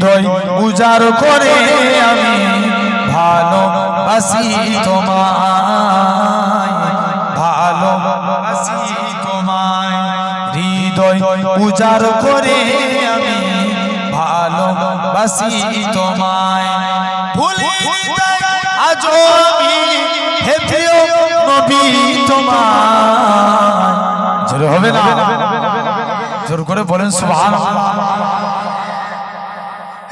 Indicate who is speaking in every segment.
Speaker 1: হৃদয় উজাড় করে আমি ভালোবাসি তোমায়, ভালোবাসি তোমায়। হৃদয় উজাড় করে আমি ভালোবাসি তোমায়। ভুলি আজ আমি হে প্রিয় নবী তোমায়। জোর হবে না? জোর করে বলেন সুবহানাল্লাহ।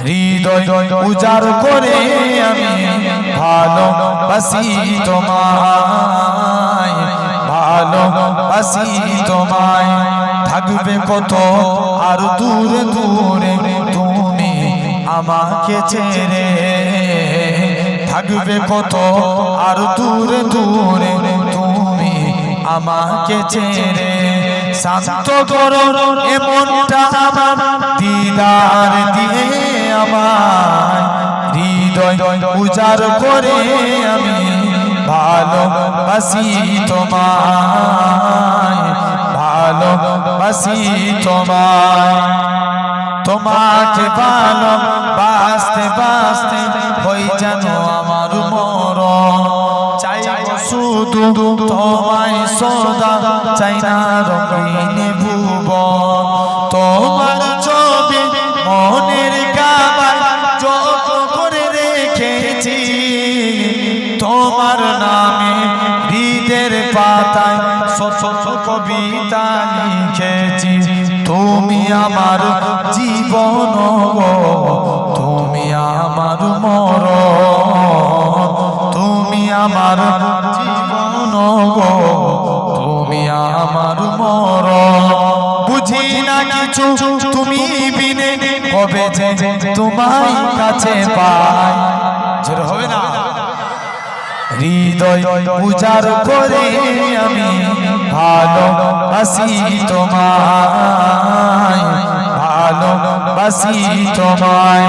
Speaker 1: হৃদয় উজাড় করে আমি ভালোবাসি তোমায়, ভালোবাসি তোমায়। থাকবে কত আর দূরে দূরে তুমি আমাকে ছেড়ে, থাকবে কত আর দূরে দূরে তুমি আমাকে ছেড়ে। শান্ত করো এ মনটা আমার দিদার দিয়ে আমার। হৃদয় উজাড় করে আমি ভালোবাসি তোমায়, ভালোবাসি তোমায়। তোমাকে ভালোবাসতে বাসতে হই যেন আমার মরণ। চাই শুধু তোমায় সদা, চাই না রঙিন ভুবন। তোমার ছবি মনের কাবায় যত করে রেখেছি, তোমার নামে হৃদের পাতায় শত কবিতা লিখেছি। তুমি আমার জীবন গো, তুমি আমার মরণ। তুমি আমার জীবন গো, তুমি আমার মরণ। বুঝি না কিছু তুমি বিনে, কবে যে তোমায় কাছে পাই। জোর হবে না? হৃদয় উজাড় করে আমি ভালোবাসি তোমায়, ভালোবাসি তোমায়।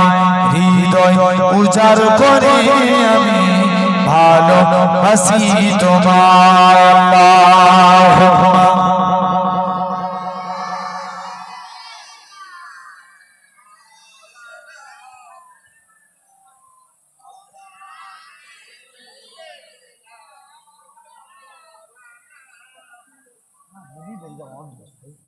Speaker 1: হৃদয় উজাড় করে আমি ভালোবাসি তোমায়।